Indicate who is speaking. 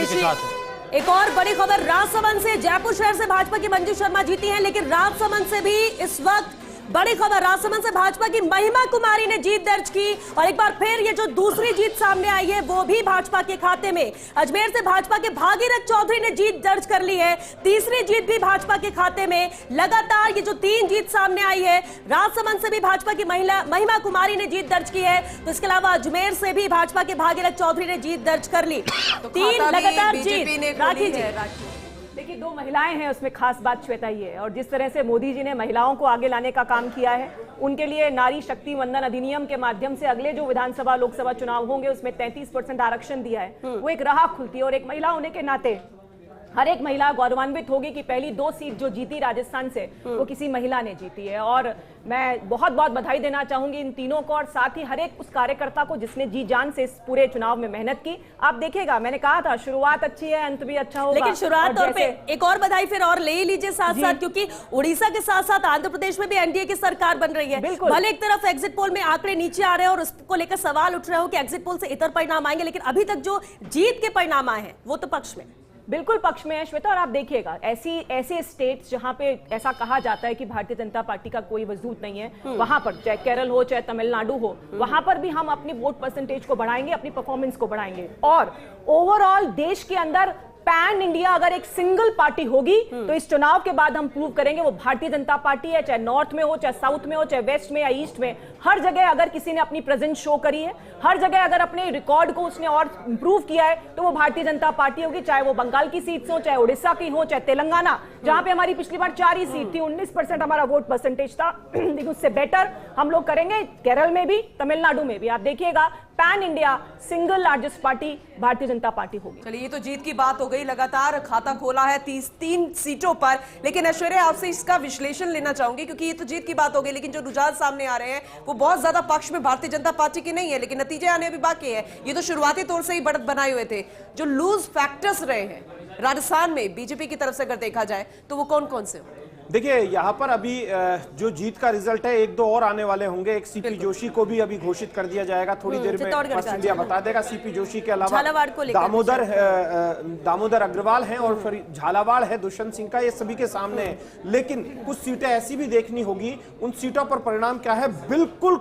Speaker 1: के साथ।
Speaker 2: एक और बड़ी खबर राजसमंद से, जयपुर शहर से भाजपा की मंजू शर्मा जीती हैं, लेकिन राजसमंद से भी इस वक्त बड़ी खबर, राजसमंद से भाजपा की महिमा कुमारी ने जीत दर्ज की और एक बार फिर ये जो दूसरी जीत सामने आई है वो भी भाजपा के खाते में। अजमेर से भाजपा के भागीरथ चौधरी ने जीत दर्ज कर ली है, तीसरी जीत भी भाजपा के खाते में। लगातार ये जो 3 जीत सामने आई है, राजसमंद से भी भाजपा की महिमा कुमारी ने जीत दर्ज की है, तो इसके अलावा अजमेर से भी भाजपा के भागीरथ चौधरी ने जीत दर्ज कर ली। 3 लगातार जीत। राखी जी,
Speaker 3: देखिए 2 महिलाएं हैं, उसमें खास बात श्वेता ही है। और जिस तरह से मोदी जी ने महिलाओं को आगे लाने का काम किया है, उनके लिए नारी शक्ति वंदन अधिनियम के माध्यम से अगले जो विधानसभा लोकसभा चुनाव होंगे उसमें 33% आरक्षण दिया है, वो एक राह खुलती है। और एक महिला होने के नाते हर एक महिला गौरवान्वित होगी कि पहली 2 सीट जो जीती राजस्थान से वो किसी महिला ने जीती है। और मैं बहुत बहुत बधाई देना चाहूंगी इन तीनों को और साथ ही हर एक उस कार्यकर्ता को जिसने जी जान से इस पूरे चुनाव में मेहनत की। आप देखिएगा, मैंने कहा था शुरुआत अच्छी है, अंत भी अच्छा होगा।
Speaker 2: लेकिन शुरुआत तौर पे एक और बधाई फिर और ले ही लीजिए साथ साथ, क्योंकि उड़ीसा के साथ साथ आंध्र प्रदेश में भी एनडीए की सरकार बन रही है। भले एक तरफ एग्जिट पोल में आंकड़े नीचे आ रहे हैं और उसको लेकर सवाल उठ रहे हो कि एग्जिट पोल से इतर परिणाम आएंगे, लेकिन अभी तक जो जीत के परिणाम आए हैं वो तो पक्ष में,
Speaker 3: बिल्कुल पक्ष में है श्वेता। और आप देखिएगा ऐसे स्टेट्स जहां पे ऐसा कहा जाता है कि भारतीय जनता पार्टी का कोई वजूद नहीं है, वहां पर चाहे केरल हो चाहे तमिलनाडु हो, वहां पर भी हम अपनी वोट परसेंटेज को बढ़ाएंगे, अपनी परफॉर्मेंस को बढ़ाएंगे। और ओवरऑल देश के अंदर पैन इंडिया अगर एक सिंगल पार्टी होगी तो इस चुनाव के बाद हम प्रूव करेंगे वो भारतीय जनता पार्टी है, चाहे नॉर्थ में हो, चाहे साउथ में हो, चाहे वेस्ट में या ईस्ट में। हर जगह अगर किसी ने अपनी प्रेजेंस शो करी है, हर जगह अगर अपने रिकॉर्ड को उसने और इंप्रूव किया है, तो वो भारतीय जनता पार्टी होगी। चाहे वो बंगाल की सीट हो, चाहे उड़ीसा की हो, चाहे तेलंगाना, जहां पे हमारी पिछली बार 4 ही सीट थी, 19% हमारा वोट परसेंटेज था, लेकिन उससे बेटर हम लोग करेंगे केरल में भी, तमिलनाडु में भी। आप देखिएगा pan India single largest party Bharatiya Janata party होगी।
Speaker 1: चलिए, ये तो जीत की बात हो गई, लगातार खाता खोला है 3 सीटों पर। लेकिन ऐश्वर्या, आपसे इसका विश्लेषण लेना चाहूंगी, क्योंकि ये तो जीत की बात हो गई, लेकिन जो रुझान सामने आ रहे हैं वो बहुत ज्यादा पक्ष में भारतीय जनता पार्टी की नहीं है, लेकिन नतीजे आने अभी बाकी है। ये तो शुरुआती तौर से ही बढ़त बनाए हुए थे। जो लूज फैक्टर्स रहे हैं राजस्थान में बीजेपी की तरफ से अगर देखा जाए तो वो कौन कौन से होंगे?
Speaker 4: देखिए, यहाँ पर अभी जो जीत का रिजल्ट है 1-2 और आने वाले होंगे। एक सीपी जोशी को भी अभी घोषित कर दिया जाएगा, थोड़ी देर में फर्स्ट इंडिया बता देगा। सीपी जोशी के अलावा दामोदर अग्रवाल हैं और फिर झालावाड़ है दुष्यंत सिंह का, ये सभी के सामने है। लेकिन कुछ सीटें ऐसी भी देखनी होगी, उन सीटों पर परिणाम क्या है बिल्कुल